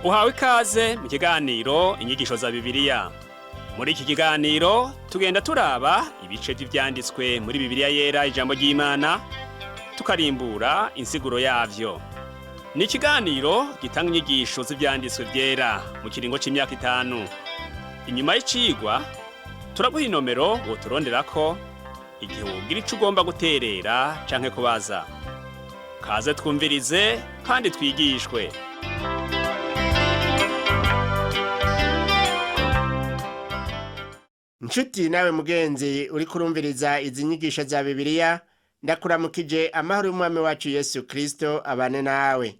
Uhawe ikaze mu kiganiro inyigisho za Bibiliya. Muri iki kiganiro tugenda turaba ibice by'ivyanditswe muri Bibiliya yera ijambo ry'Imana, tukarimbura insiguro yavyo. Ni ikiganiro gitanga inyigisho z'ivyanditswe vyera mu kiringo c'imyaka 5. Inyuma y'icigwa turaguha inomero woturonderako igihe wogira ico ugomba guterera canke kubaza. Kaze twumvirize kandi twigishwe. Nshuti nawe mugenzi uri kurumviriza izi nyigisho za Bibiliya, ndakuramukije amahoro y'umwami wacu Yesu Kristo abane nawe.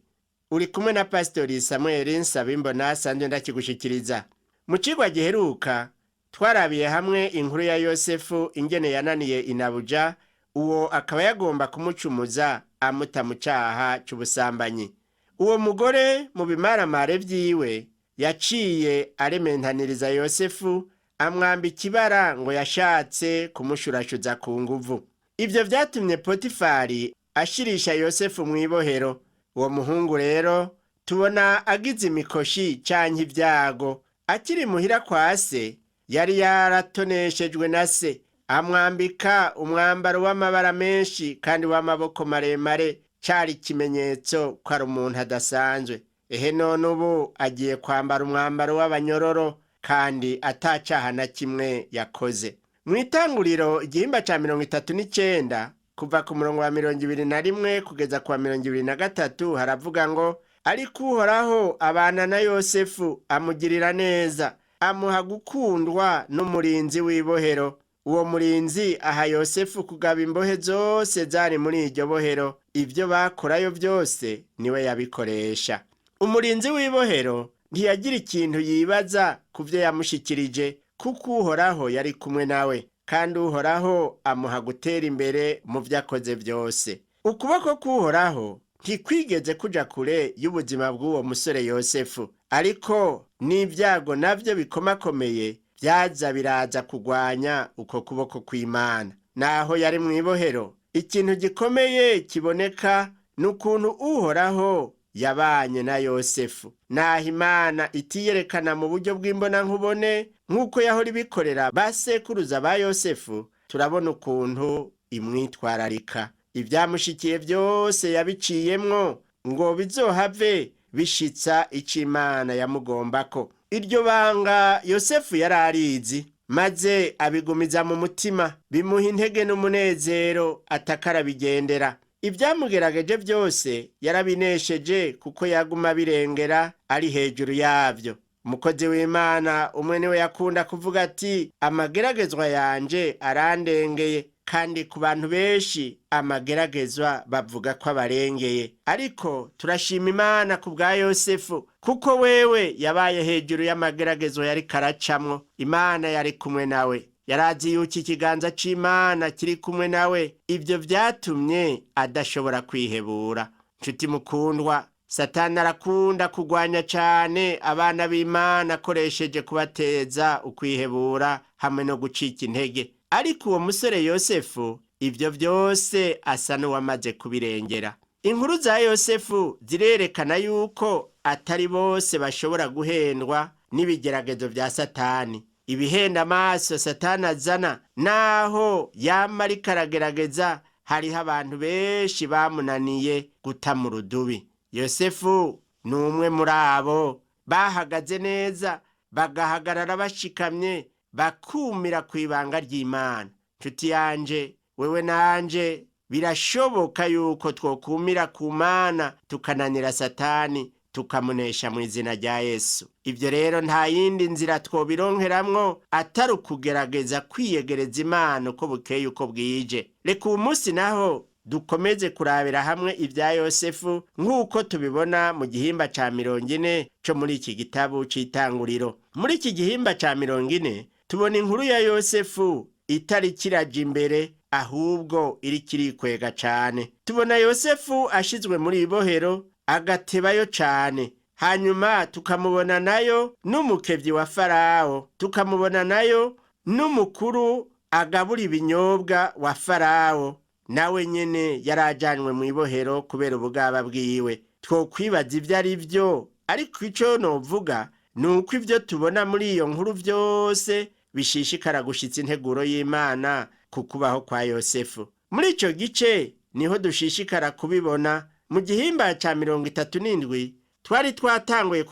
Uri kumwe na Pastori Samuel Nsabimbona sanzwe ndakigushikiriza. Mu cigwa giheruka twarabiye hamwe inkuru ya Yosefu ingene yananiye inabuja, uwo akaba yagomba kumucumuza amuta mu caha c'ubusambanyi. Uwo mugore mu bimaramare vyiwe yaciye arementaniriza Yosefu, amwambika ibara ngo yashatse kumushurashuza ku nguvu. Ivyo vyatumye Potifari ashirisha Yosefu mw'ibohero. Uwo muhungu rero tubona agize imikoshi canke ivyago. Akiri muhira kwa se yari yaratoneshejwe na se, amwambika umwambaro w'amabara menshi kandi w'amaboko maremare, cari ikimenyetso ko ari umuntu adasanzwe. Ehe none ubu agiye kwambara umwambaro w'abanyororo kandi atacaha na kimwe yakoze. Mw'itanguriro igihimba ca 39 kuva ku murongo wa 21 kugeza ku wa 23 haravuga ngo, ariko Uhoraho abana na Yosefu amugirira neza, amuha gukundwa n'umurinzi w'ibohero. Uwo murinzi aha Yosefu kugaba imbohe zose zari muri iryo bohero. Ivyo bakorayo vyose niwe yabikoresha. Umurinzi w'ibohero ntiyagira ikintu yibaza kuvyo yamushikirije, kuko Uhoraho yari kumwe nawe, kandi Uhoraho amuha gutera imbere mu vyakoze vyose. Ukuboko k'Uhoraho ntikwigeze kuja kure y'ubuzima bw'uwo musore Yosefu, ariko n'ivyago navyo bikomakomeye vyaza biraza kugwanya uko kuboko kw'Imana. Naho yari mw'ibohero, ikintu gikomeye kiboneka n'ukuntu Uhoraho yabanye na Yosefu. Naho Imana itiyerekana mu buryo bw'imbona nkubone nk'uko yahora ibikorera basekuruza ba Yosefu, turabona ukuntu imwitwararika. Ivyamushikiye vyose yabiciyemwo ngo bizohave bishitsa ico Imana yamugombako. Iryo banga Yosefu yari arizi, maze abigumiza mu mutima, bimuha intege n'umunezero atakarabigendera. Ivyamugerageje vyose yarabinesheje kuko yaguma birengera ari hejuru yavyo. Umukozi w'Imana umwe niwe yakunda kuvuga ati, amageragezwa yanje arandengeye. Kandi ku bantu benshi amageragezwa bavuga ko abarengeye, ariko turashima Imana ku bwa Yosefu, kuko wewe yabaye hejuru y'amageragezwa yari karacamwo. Imana yari kumwe nawe, yarazi yuko ikiganza c'Imana kiri kumwe nawe. Ivyo vyatumye adashobora kwihebura. Nshuti mukundwa, Satani arakunda kugwanya cane abana b'Imana akoresheje kubateza ukwihebura hamwe no gucika intege. Ariko uwo musore Yosefu ivyo vyose asa n'uwamaze kubirengera. Inkuru za Yosefu zirerekana yuko atari bose bashobora guhendwa n'ibigeragezo vya Satani. Ibihenda amaso Satani azana, naho yama ariko aragerageza, hariho abantu benshi bamunaniye guta mu rudubi. Yosefu ni umwe muri abo bahagaze neza, bagahagarara bashikamye, bakumira kw'ibanga ry'Imana. Nshuti yanje, wewe nanje birashoboka yuko twokumira ku Mana tukananira Satani, tukamunesha mu izina rya Yesu. Ivyo rero nta yindi nzira twobironkeramwo atari ukugerageza kwiyegereza Imana uko bukeye uko bwije. Reka uyu munsi naho dukomeze kurabira hamwe ivya Yosefu nk'uko tubibona mu gihimba ca 40 co muri iki gitabu c'Itanguriro. Muri iki gihimba ca 40 tubona inkuru ya Yosefu itari kiraja imbere, ahubwo iri kirikwega cane. Tubona Yosefu ashizwe muri ibohero agatebayo cane. Hanyuma tukamubona nayo n'umukevyi wa Farawo, tukamubona nayo n'umukuru agabura ibinyobwa wa Farawo. Nawe nyene yarajanywe mu ibohero kubera ubugaba bwiwe. Twokwibaza ivyo ari vyo ariko icyo novuga ni uko ibyo tubona muri iyo nkuru byose bishishikara gushitsa integuro y'Imana ku kubaho kwa Yosefu. Muri icyo gice niho dushishikara kubibona. Mu gihimba cya 37 twari twatanguye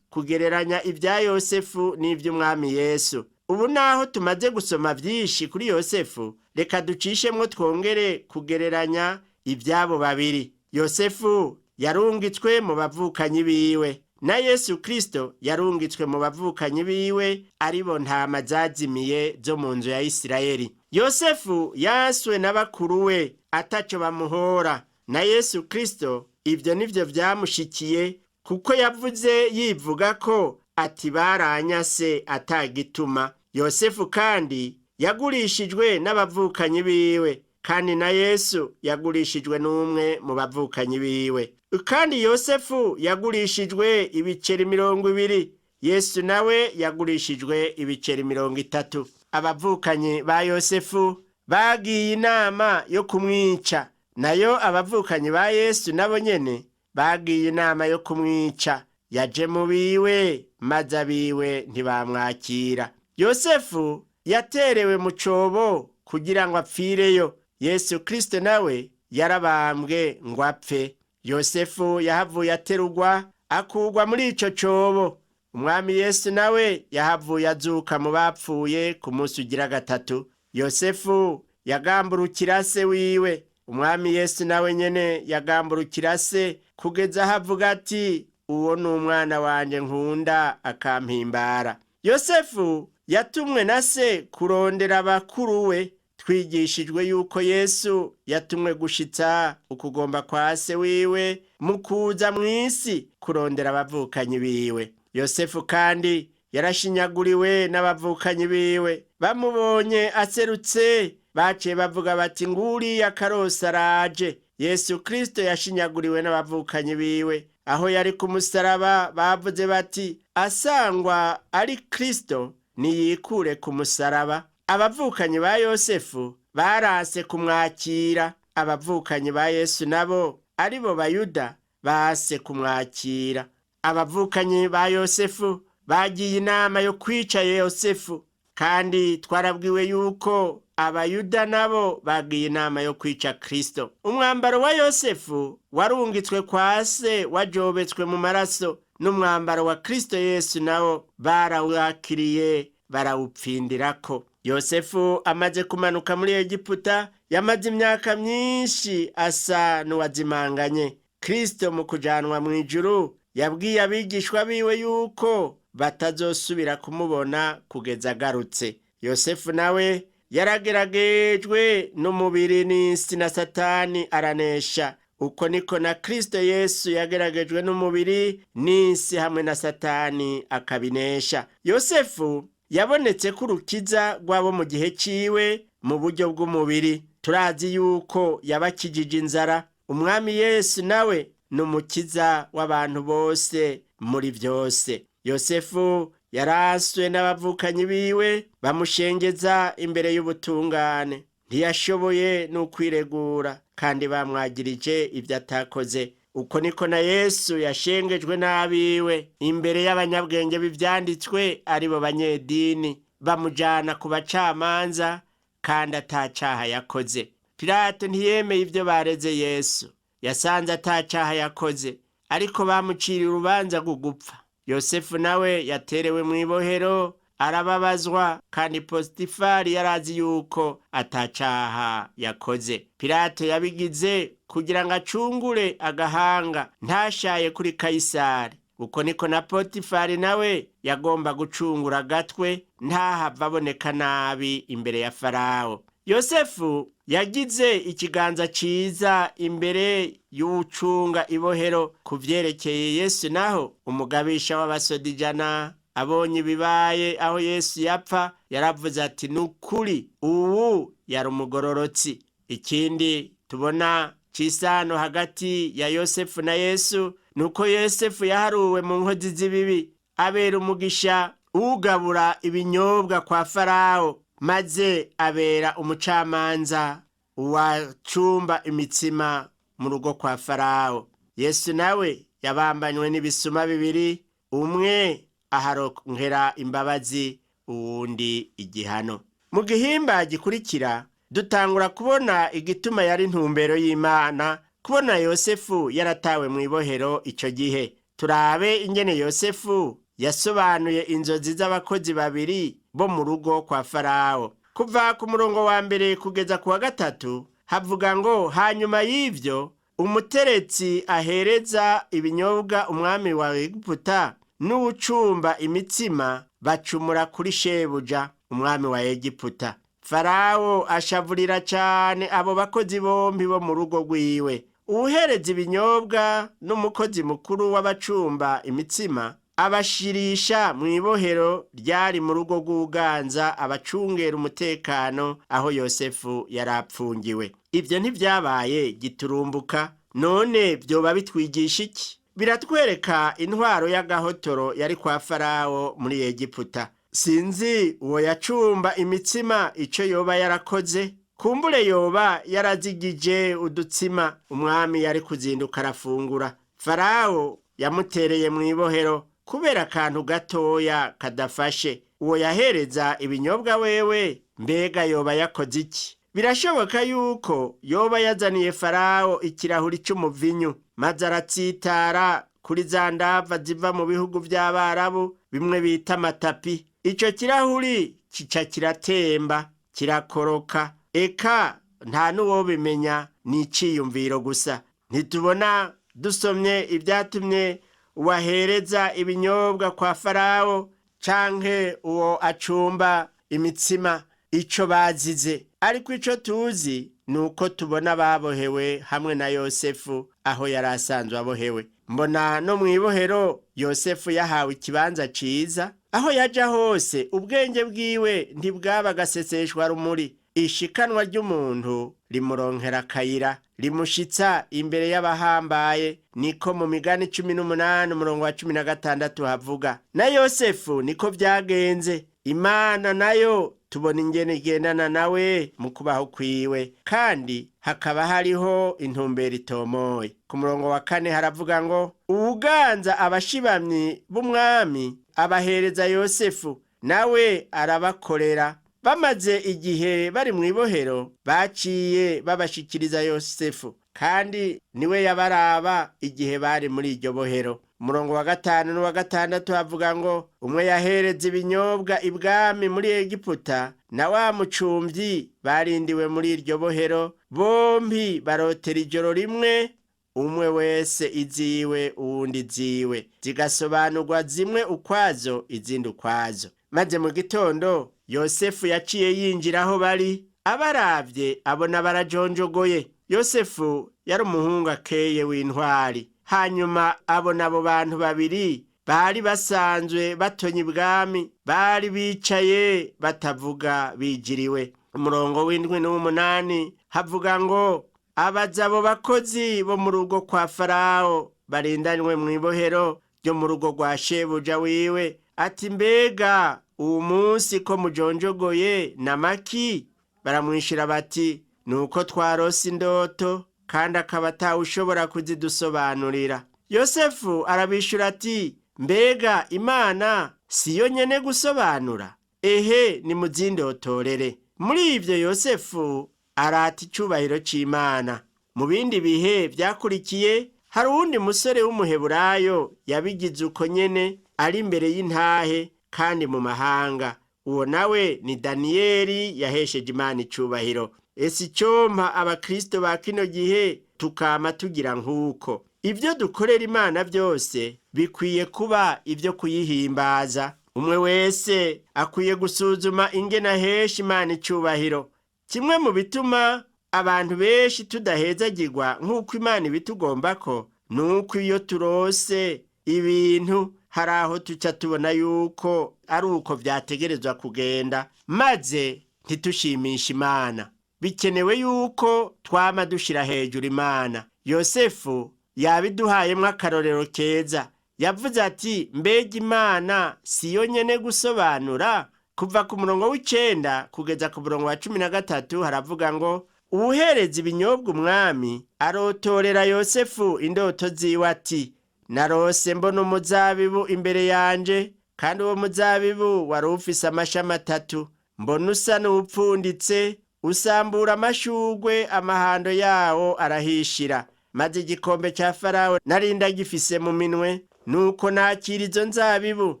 kugereranya ibya Yosefu n'iby'umwami Yesu. Ubu naho tumaze gusoma byinshi kuri Yosefu, reka ducishemwo twongere kugereranya ibyabo babiri. Yosefu yarungitswe mu bavukanyi biwe, na Yesu Kristo yarungitswe mu bavukanyi biwe, aribo ntama zazimiye zo mu nzu ya Isirayeli. Yosefu yaswe n'abakuru we ataco bamuhora, na Yesu Kristo ibyo nivyo byamushikiye, kuko yavuze yivuga ko ati baranyase atagituma. Yosefu kandi yagurishijwe n'abavukanyi biwe, kandi na Yesu yagurishijwe n'umwe mu bavukanyi biwe. Kandi Yosefu yagurishijwe ibiceri 20, Yesu nawe yagurishijwe ibiceri 30. Abavukanyi ba Yosefu bagiye inama yo kumwica, nayo abavukanyi ba Yesu nabo nyene bagiye inama yo kumwica. Yaje mu biwe, maze abiwe ntibamwakira. Yosefu yaterewe mu cobo kugira ngo apfireyo. Yesu Kristo nawe yarabambwe ngo apfe. Yosefu yahavuye aterugwa akugwa muri ico cobo. Umwami Yesu nawe yahavuye azuka mu bapfuye ku munsi ugira gatatu. Yosefu yagamburukira se wiwe. Umwami Yesu nawe nyene yagamburukira se kugeza havuga ati, uwo ni umwana wanje nkunda akampimbara. Yosefu yatumwe na se kurondera abakuru we. Twigishijwe yuko Yesu yatumwe gushitsa ukugomba kwa se wiwe mu kuza mw'isi kurondera abavukanyi biwe. Yosefu kandi yarashinyaguriwe n'abavukanyi biwe. Bamubonye aserutse baciye bavuga bati, nguriya karosi araje. Yesu Kristo yashinyaguriwe n'abavukanyi biwe. Aho yari ku musaraba bavuze bati, asangwa ari Kristo niyikure ku musaraba. Abavukanyi ba Yosefu barase kumwakira. Abavukanyi ba Yesu nabo aribo Bayuda base kumwakira. Abavukanyi ba Yosefu bagiye inama yo kwica Yosefu, kandi twarabwiwe yuko Abayuda nabo bagiye inama yo kwica Kristo. Umwambaro wa Yosefu warungitswe kwa se wajobetswe mu maraso, n'umwambaro wa Kristo Yesu nawo barawakiriye barawupfindirako. Yosefu amaze kumanuka muri Egiputa yamaze imyaka myinshi asa n'uwazimanganye. Kristo mu kujanwa mu ijuru yabwiye abigishwa biwe yuko batazosubira kumubona kugeza agarutse. Yosefu nawe yarageragejwe n'umubiri n'isi na Satani aranesha. Uko niko na Kristo Yesu yageragejwe n'umubiri n'isi hamwe na Satani akabinesha. Yosefu yabonetse ko urukiza rwabo mu gihe ciwe mu buryo bw'umubiri. Turazi yuko yabakijije inzara. Umwami Yesu nawe n'umukiza w'abantu bose muri byose. Yosefu yaraswe n'abavukanyi biwe bamushengeza imbere y'ubutungane. Ntiyashoboye n'ukwiregura, kandi bamwagirije ibyo atakoze. Uko niko na Yesu yashengejwe n'abiwe imbere y'abanyabwenge b'ivyanditswe aribo banyedini, bamujana ku bacamanza kandi atacaha yakoze. Pilato ntiyemeye ibyo bareze Yesu, yasanze atacaha yakoze, ariko bamuciriye urubanza rwo gupfa. Yosefu nawe yaterewe mu ibohero arababazwa, kandi Potifari yarazi yuko atacaha yakoze. Pilato yabigize kugira ngo acungure agahanga ntashaye kuri Kayisari. Uko niko na Potifari nawe yagomba gucungura agatwe ntahava aboneka nabi imbere ya Farawo. Yosefu yagize ikiganza ciza imbere y'ucunga ibohero. Ku vyerekeye Yesu naho, umugabisha w'abasodijana abonye bibaye aho Yesu yapfa yaravuze ati, nukuri ubu yari umugororotsi. Ikindi tubona cisano hagati ya Yosefu na Yesu nuko Yosefu yaharuwe mu nkozi z'ibibi, abera umugisha ugabura ibinyobwa kwa Farawo, maze abera umucamanza wacumba imitsima mu rugo kwa Farawo. Yesu nawe yabambanywe n'ibisuma bibiri, umwe aharonkera imbabazi, uwundi igihano. Mu gihimba gikurikira dutangura kubona igituma yari intumbero y'Imana kubona Yosefu yaratawe mu ibohero ico gihe. Turabe ingene Yosefu yasobanuye inzozi z'abakozi babiri bo mu rugo kwa Farawo. Kuva ku murongo wa mbere kugeza ku wa gatatu havuga ngo, hanyuma y'ivyo umuteretsi ahereza ibinyobwa umwami wa Egiputa n'uwucumba imitsima bacumura kuri shebuja umwami wa Egiputa. Farawo ashavurira cane abo bakozi bombi bo mu rugo rwiwe. Uwuhereza ibinyobwa n'umukozi mukuru w'abacumba imitsima abashirisha mu ibohero ryari mu rugo rw'uganza abacungera umutekano aho Yosefu yarapfungiwe. Ivyo ntivyabaye giturumbuka. None vyoba bitwigisha iki? Biratwereka intwaro y'agahotoro yari kwa Farawo muri Egiputa. Sinzi uwo yacumba imitsima ico yoba yarakoze. Kumbure yoba yarazigije udutsima umwami yari kuzinduka arafungura. Farawo yamutereye mu ibohero kubera akantu gatoya kadafashe. Uwo yahereza ibinyobwa wewe mbega yoba yakoze iki? Birashoboka yuko yoba yazaniye Farawo ikirahuri c'umuvinyu maze aratsitara kuri za ndava ziva mu bihugu vy'Abarabu bimwe bita amatapi. Ico kirahuri kica kiratemba kirakoroka. Eka nta n'uwobimenya, ni iciyumviro gusa. Ntitubona dusomye ibyatumye uwahereza ibinyobwa kwa Farawo canke uwo acumba imitsima ico bazize. Ariko ico tuzi nuko tubona babohewe hamwe na Yosefu aho yari asanzwe abohewe. Mbona no mu ibohero Yosefu yahawe ikibanza ciza. Aho yaja hose ubwenge bwiwe ntibwaba gaseseshwa rumuri. Ishikanwa ry'umuntu rimuronkera akayira, rimushitsa imbere y'abahambaye. Niko mu Migani 18 umurongo wa 16 havuga. Na Yosefu niko vyagenze. Imana nayo tubona ingene igendana nawe mu kubaho kwiwe, kandi hakaba hariho intumbero itomoye. Ku murongo wa 4 haravuga ngo, uwuganza abashibamyi b'umwami abahereza Yosefu, nawe arabakorera. Bamaze igihe bari mu ibohero baciye babashikiriza Yosefu, kandi niwe yabaraba igihe bari muri iryo bohero. Umurongo wa 5 n'uwa 6 havuga ngo, umwe yahereza ibinyobwa ibwami muri Egiputa na wa mucumvyi barindiwe muri iryo bohero, bombi barotera ijoro rimwe, umwe wese iziwe uwundi ziwe, zigasobanurwa zimwe ukwazo izindi ukwazo. Maze mu gitondo Yosefu yaciye yinjira aho bari, abaravye abona barajonjogoye. Yosefu yari umuhungu akeye w'intwari. Hanyuma abona abo bantu babiri bari basanzwe batonye ibwami, bari bicaye batavuga bijiriwe. Umurongo w'indwi n'umunani havuga ngo, abaza abo bakozi bo mu rugo kwa Farawo barindanywe mu ibohero ryo mu rugo rwa shebuja wiwe, ati mbega uwu munsi ko mujonjogoye na maki? Baramwishira bati, nuko twarose indoto kandi akaba atawushobora kuzidusobanurira. Yosefu arabishura ati, mbega Imana siyo nyene gusobanura? Ehe, nimuzindotorere. Muri ivyo Yosefu arata icubahiro c'Imana. Mu bindi bihe vyakurikiye hari uwundi musore w'umuheburayo yabigize uko nyene, ari imbere y'intahe kandi mu mahanga. Uwo nawe ni Daniyeli yahesheje Imana icubahiro. Ese icompa abakristo ba kino gihe tukama tugira nk'uko. Ivyo dukorera Imana byose bikwiye kuba ivyo kuyihimbaza. Umwe wese akwiye gusuzuma ingene ahesha Imana icubahiro. Kimwe mu bituma abantu benshi tudahezagirwa nk'uko Imana ibitugombako, nuko iyo turose ibintu hari aho tuca tubona yuko ari uko vyategerezwa kugenda, maze ntitushimisha Imana. Bikenewe yuko twama dushira hejuru Imana. Yosefu yabiduhayemwo akarorero keza. Yavuze ati, mbega Imana siyo nyene gusobanura? Kuva ku murongo w'9 kugeza ku murongo wa 13 haravuga ngo, uwuhereza ibinyobwa umwami arotorera Yosefu indoto ziwe ati, narose mbona umuzabibu imbere yanje, kandi uwo muzabibu wari ufise amashami 3, mbona usa n'upfunditse, usambura amashugwe, amahando yawo arahishira. Maze igikombe cya Farawo nari ndagifise mu minwe, nuko nakira izo nzabibu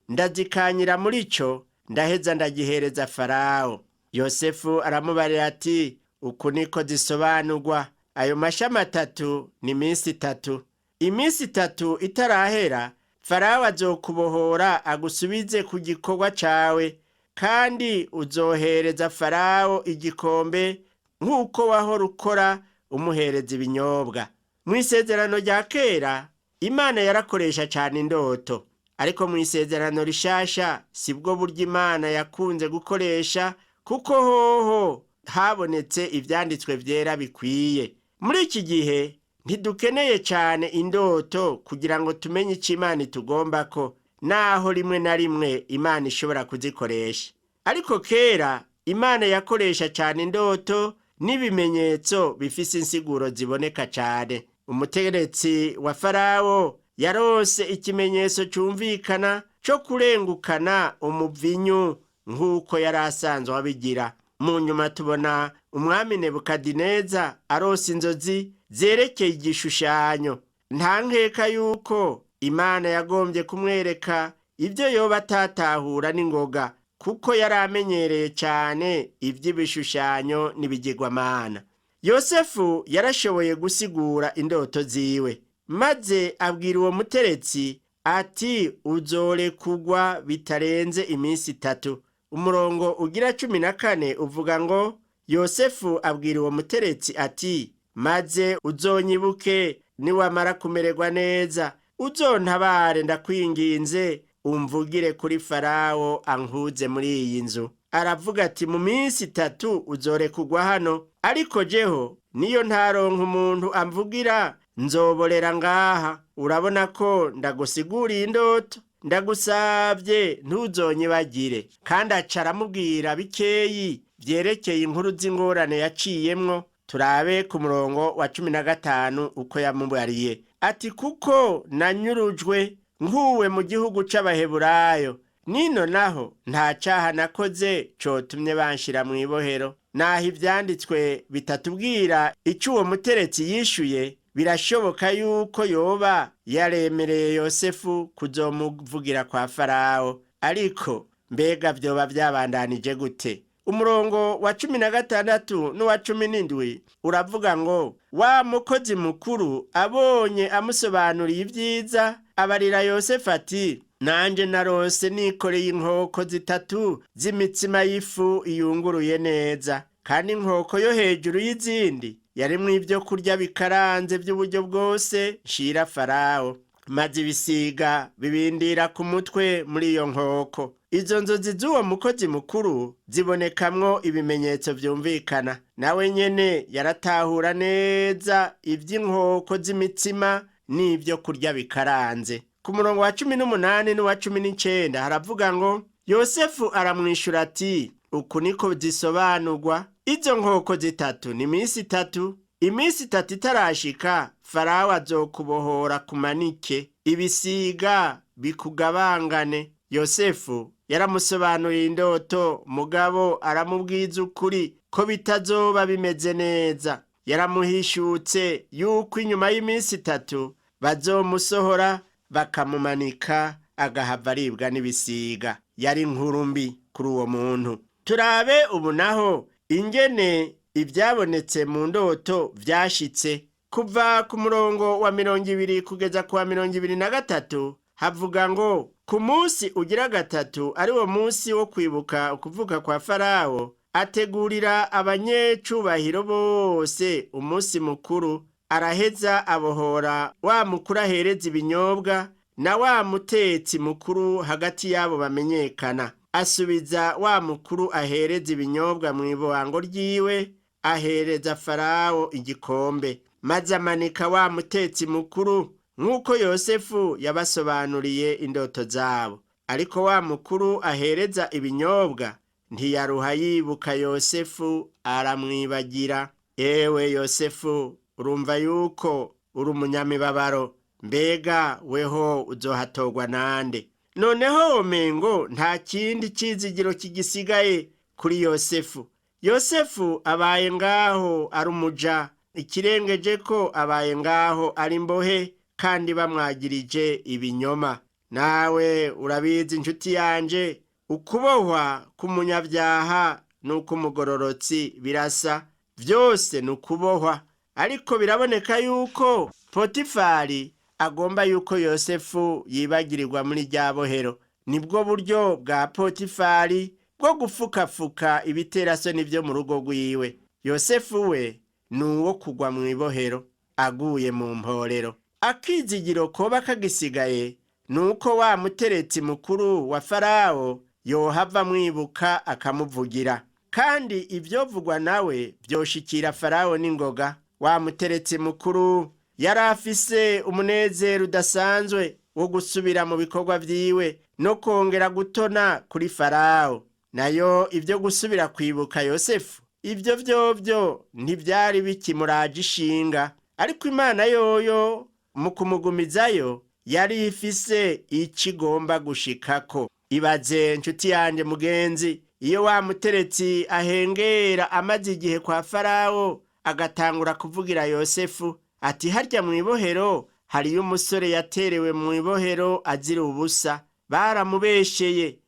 ndazikanyira muri cyo, ndaheza ndagihereza Farawo. Yosefu aramubarira ati, uku niko zisobanurwa, ayo mashami 3 ni iminsi 3. Iminsi 3 itarahera, Farawo azokubohora agusubize ku gikorwa cawe, kandi uzohereza Farawo igikombe nk'uko wahora ukora umuhereza ibinyobwa. Mu isezerano rya kera Imana yarakoresha cyane indoto, ariko mu isezerano rishasha sibwo buryo Imana yakunze gukoresha, kuko hoho habonetse ivyanditswe vyera bikwiye. Muri iki gihe ntidukeneye cyane indoto kugira ngo tumenye icyo Imana itugomba ko, naho rimwe na rimwe Imana ishobora kuzikoresha. Ariko kera Imana yakoresha cyane indoto n'ibimenyetso bifise insiguro ziboneka cyane. Umutegetsi wa Farawo yarose ikimenyetso cyumvikana cyo kurengukana umuvinyu nk'uko yari asanzwe abigira. Mu nyuma tubona umwami Nebukadineza arose inzozi zerekeye igishushanyo. Nta nkeka yuko Imana yagombye kumwereka ibyo yoba atatahura n'ingoga, kuko yari amenyereye cyane iby'ibishushanyo n'ibigirwamana. Yosefu yarashoboye gusigura indoto ziwe, maze abwira uwo muteretsi ati, uzorekugwa bitarenze iminsi 3. Umurongo ugira 14 uvuga ngo, Yosefu abwira uwo muteretsi ati, maze uzonyibuke niwamara kumererwa neza, uzontabare ndakwinginze, umvugire kuri Farawo ankuze muri iyi nzu. Aravuga ati, mu minsi 3 uzorekugwa hano, ariko jeho niyo ntaronka umuntu amvugira, nzoborera ngaha. Urabona ko ndagusiguriye indoto, ndagusabye ntuzonyibagire. Kandi aca aramubwira bikeyi byerekeye inkuru z'ingorane yaciyemwo. Turabe ku murongo wa 15 uko yamubariye ati, kuko nanyurujwe nkuwe mu gihugu c'Abaheburayo, nino naho nta caha nakoze cotumye banshira mu ibohero. Naho ivyanditswe bitatubwira ico uwo muteretsi yishuye, birashoboka yuko yoba yaremereye Yosefu kuzomuvugira kwa Farawo. Ariko mbega vyoba vyabandanije gute? Umurongo wa 16 n'uwa 17 uravuga ngo, wa mukozi mukuru abonye amusobanuriye ibyiza, abarira Yosefu ati, nanje narose nikoreye inkoko 3 z'imitsima y'ifu iyunguruye neza, kandi inkoko yo hejuru y'izindi yarimwo ibyo kurya bikaranze by'uburyo bwose nshira Farawo. Maze ibisiga bibindira ku mutwe muri iyo nkoko. Izo nzozi z'uwo mukozi mukuru zibonekamwo ibimenyetso vyumvikana. Nawe nyene yaratahura neza ivy'inkoko z'imitsima n'ibyo kurya bikaranze. Ku murongo wa 18 n'uwa 19 haravuga ngo, Yosefu aramwishura ati, uku niko zisobanurwa, izo nkoko 3 ni iminsi 3. Iminsi 3 itarashika, Farawo azokubohora kumanike, ibisiga bikugabangane. Yosefu yaramusobanuriye indoto, mugabo aramubwiza ukuri ko bitazoba bimeze neza. Yaramuhishutse yuko inyuma y'iminsi 3 bazomusohora bakamumanika, agahava aribwa n'ibisiga. Yari inkuru mbi kuri uwo muntu. Turabe ubu naho ingene ivyabonetse mu ndoto vyashitse. Kuva ku murongo wa 20 kugeza ku wa 23 havuga ngo, ku munsi ugira 3 ari wo munsi wo kwibuka ukuvuka kwa Farawo, ategurira abanyecubahiro bose umunsi mukuru. Araheza abohora wa mukuru ahereza ibinyobwa na wa mutetsi mukuru hagati yabo bamenyekana. Asubiza wa mukuru ahereza ibinyobwa mu ibohango ryiwe, ahereza Farawo igikombe. Maze amanika wa mutetsi mukuru nk'uko Yosefu yabasobanuriye indoto zabo. Ariko wa mukuru ahereza ibinyobwa ntiyaruha yibuka Yosefu, aramwibagira. Ewe Yosefu, urumva yuko uri umunyamibabaro, mbega weho uzohatorwa nande? Noneho womengo nta kindi cizigiro kigisigaye kuri Yosefu. Yosefu abaye ngaho ari umuja, ikirengeje ko abaye ngaho ari imbohe kandi bamwagirije ibinyoma. Nawe urabizi inshuti yanje, ukubohwa k'umunyabyaha n'uk'umugororotsi birasa, vyose ni ukubohwa. Ariko biraboneka yuko Potifari agomba yuko Yosefu yibagirirwa muri rya bohero. Nibwo buryo bwa Potifari bwo gufukafuka ibiterasoni vyo mu rugo rwiwe. Yosefu we ni uwo kugwa mu ibohero aguye mu mporero. Akizigiro koba kagisigaye nuko wa muteretsi mukuru wa Farawo yohava mwibuka akamuvugira, kandi ivyovugwa nawe vyoshikira Farawo n'ingoga. Wa muteretsi mukuru yari afise umunezero udasanzwe wo gusubira mu bikorwa vyiwe no kongera gutona kuri Farawo. Nayo ivyo gusubira kwibuka Yosefu, ivyo vyovyo ntivyari bikimuraje ishinga, ariko Imana yoyo mu kumugumizayo yari ifise ikigomba gushikako. Ibaze nshuti yanje mugenzi, iyo wa muteretsi ahengera amaze igihe kwa Farawo agatangura kuvugira Yosefu ati harya mu ibohero hariyo umusore yaterewe mu ibohero azira ubusa, baramubesheye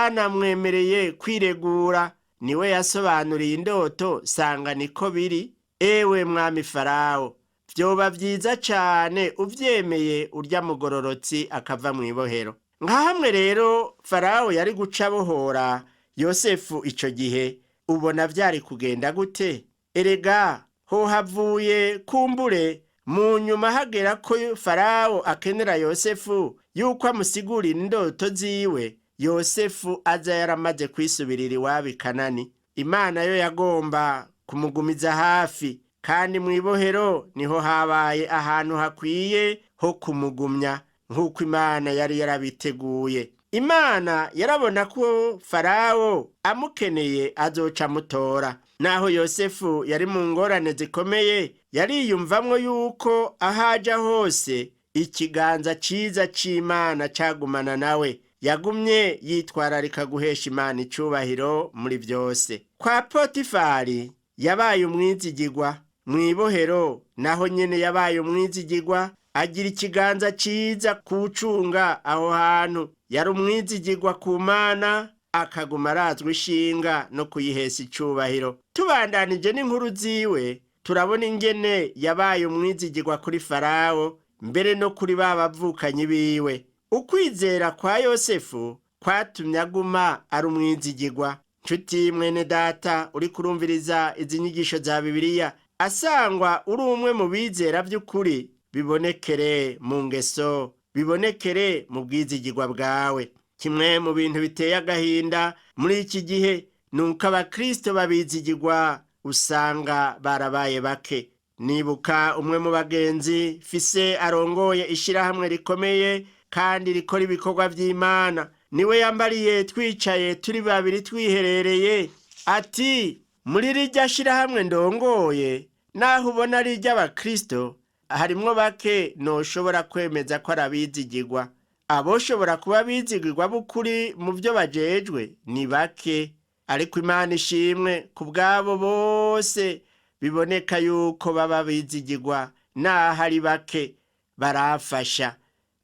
ntibanamwemereye kwiregura, niwe yasobanuriye indoto, sanga niko biri. Ewe mwami Farawo, vyoba vyiza cane uvyemeye urya mugororotsi akava mu ibohero. Nka hamwe rero Farawo yari guca bohora Yosefu ico gihe, ubona vyari kugenda gute? Erega ho havuye kumbure mu nyuma hagera ko Farawo akenera Yosefu yuko amusigurira indoto ziwe, Yosefu aza yaramaze kwisubirira iwabo i Kanani. Imana yo yagomba kumugumiza hafi, kandi mu ibohero niho habaye ahantu hakwiye ho kumugumya nk'uko Imana yari yarabiteguye. Imana yarabona ko Farawo amukeneye azoca mutora. Naho Yosefu yari mu ngorane zikomeye, yariyumvamwo yuko ahaja hose ikiganza ciza c'Imana cagumana nawe. Yagumye yitwararika guhesha Imana icubahiro muri vyose. Kwa Potifari yabaye umwizigirwa, mu ibohero naho nyene yabaye umwizigirwa, agira ikiganza ciza kucunga aho hantu. Yari umwizigirwa ku Mana, akaguma arazwa ishinga no kuyihesha icubahiro. Tubandanije n'inkuru ziwe, turabona ingene yabaye umwizigirwa kuri Farawo, mbere no kuri ba bavukanyi biwe. Ukwizera kwa Yosefu kwatumye aguma ari umwizigirwa. Nshuti mwene data uri kurumviriza izi nyigisho za Bibiliya, asangwa uri umwe mu bizera vy'ukuri, bibonekere mu ngeso, bibonekere mu bwizigirwa bwawe. Kimwe mu bintu biteye agahinda muri iki gihe nuko abakristo babizigirwa usanga barabaye bake. Nibuka umwe mu bagenzi fise arongoye ishirahamwe rikomeye kandi rikora ibikorwa vy'Imana, niwe yambariye twicaye turi babiri twiherereye ati, muri rirya shirahamwe ndongoye naho ubona ari iry'abakristo, harimwo bake noshobora kwemeza ko arabizigirwa. Aboshobora kuba bizigirwa b'ukuri mu vyo bajejwe ni bake, ariko Imana ishimwe ku bwabo bose biboneka yuko baba bizigirwa, naho ari bake barafasha.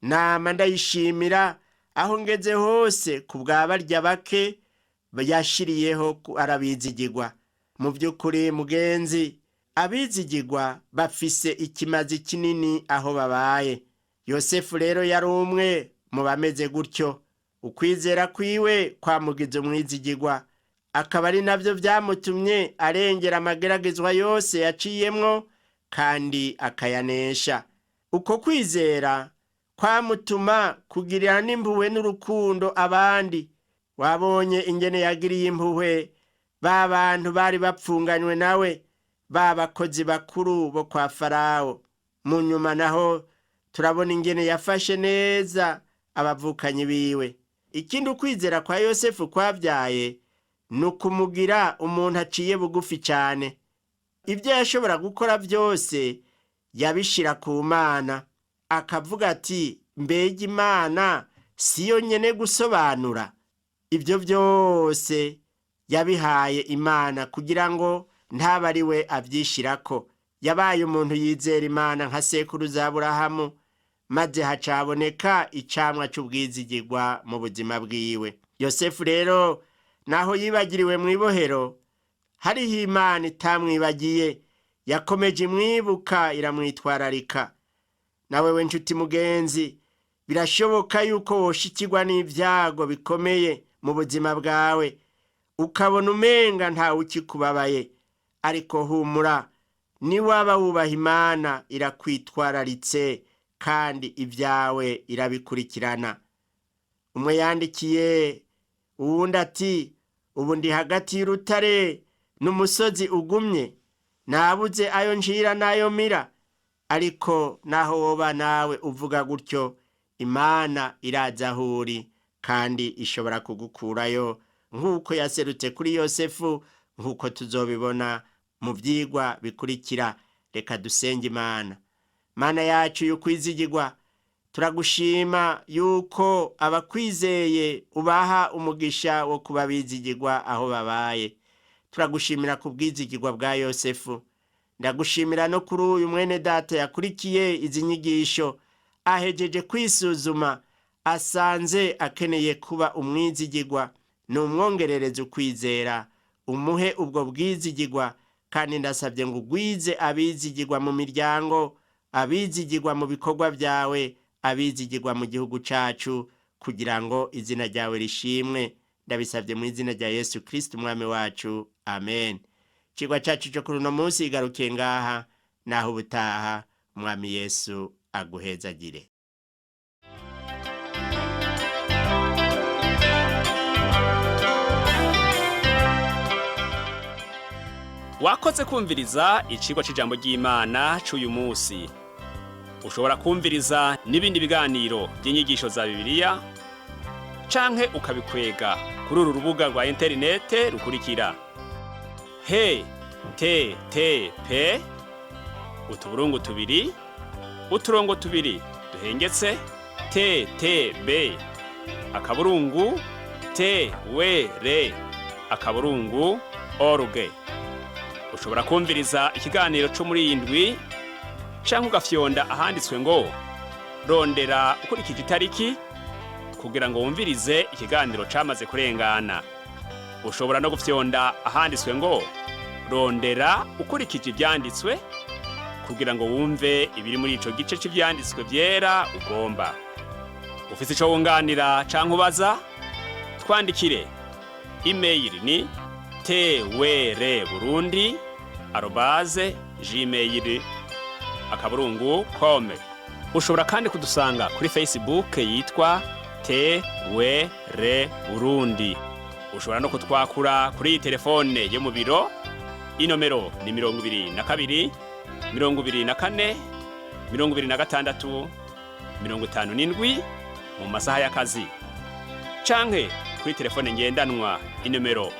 Nama ndayishimira aho ngeze hose ku bw'abarya bake yashiriyeho arabizigirwa. Mu vy'ukuri mugenzi, abizigirwa bafise ikimazi kinini aho babaye. Yosefu rero yari umwe mu bameze gutyo. Ukwizera kwiwe kwamugize umwizigirwa, akaba ari navyo vyamutumye arengera amageragezwa yose yaciyemwo kandi akayanesha. Uko kwizera kwamutuma kugirira n'impuhwe n'urukundo abandi. Wabonye ingene yagiriye impuhwe ba bantu bari bapfunganywe nawe, ba bakozi bakuru bo kwa Farawo. Mu nyuma naho turabona ingene yafashe neza abavukanyi biwe. Ikindi ukwizera kwa Yosefu kwavyaye nukumugira umuntu aciye bugufi cyane. Ibyo yashobora gukora byose yabishira ku Mana. akavuga ati mbega Imana siyo nyene gusobanura. Ibyo byose yabihaye Imana kugira ngo ntaba ari we abyishirako. Yabaye umuntu yizera Imana nka sekuruza Aburahamu, maze hacaboneka icamwa c'ubwizigirwa mu buzima bwiwe. Yosefu rero naho yibagiriwe mw'ibohero, hariho Imana itamwibagiye, yakomeje imwibuka iramwitwararika. Nawe we nshuti mugenzi, birashoboka yuko woshikirwa n'ivyago bikomeye mu buzima bwawe, ukabona umenga ntawe ukikubabaye, ariko humura, niwaba wubaha Imana irakwitwararitse kandi ibyawe irabikurikirana. Umwe yandikiye uwundi ati, ubu ndi hagati y'urutare n'umusozi ugumye, nabuze ayo njira n'ayo mira. Ariko naho woba nawe uvuga gutyo, Imana iraza aho uri kandi ishobora kugukurayo, nk'uko yaserutse kuri Yosefu, nk'uko tuzobibona mu vyigwa bikurikira. Reka dusenge Imana. Mana yacu y'ukwizigirwa, turagushima yuko abakwizeye ubaha umugisha wo kuba bizigirwa aho babaye. Turagushimira ku bwizigirwa bwa Yosefu. Ndagushimira no kuri uyu mwene data yakurikiye izi nyigisho, ahejeje kwisuzuma, asanze akeneye kuba umwizigirwa. Numwongerereze ukwizera, umuhe ubwo bwizigirwa, kandi ndasabye ngo ugwize abizigirwa mu miryango, abizigirwa mu bikorwa byawe, abizigirwa mu gihugu cacu, kugira ngo izina ryawe rishimwe. Ndabisabye mu izina rya Yesu Kristo umwami wacu, amen. Ikigwa cacu cyo kuri uno munsi igarukiye ngaha, naho ubutaha umwami Yesu aguhezagire. Wakoze kumviriza icigwa c'ijambo ry'Imana c'uyu munsi. Ushobora kumviriza n'ibindi biganiro by'inyigisho za Bibiliya, canke ukabikwega kuri uru rubuga rwa interinete rukurikira: http utuburungu tubiri uturongo tubiri duhengetse ttb akaburungu twr akaburungu org. Ushobora kumviriza ikiganiro cyo muri indwi, canke ugafyonda ahanditswe ngo rondera ukurikije itariki, kugira ngo wumvirize ikiganiro camaze kurengana. Ushobora no gufyonda ahanditswe ngo rondera ukurikije ivyanditswe, kugira ngo wumve ibiri muri ico gice c'ivyanditswe vyera ugomba. Ufise ico wunganira canke ubaza, twandikire. Email ni twr@gmail.com. Ushobora kandi kudusanga kuri Facebook yitwa TWR Burundi. Ushobora no kutwakura kuri iyi telefone yo mu biro. Inomero ni 22 24 26 57 mu masaha y'akazi. Canke kuri telefone ngendanwa, inomero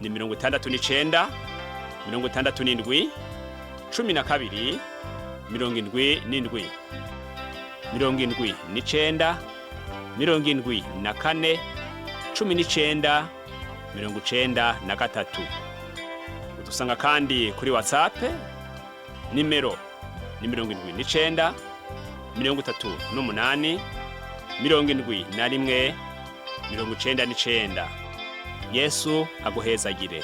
ni 69 67 12 77 79 74 19 93. Udusanga kandi kuri Whatsapp, nimero ni 79 38 71 99. Yesu aguhezagire.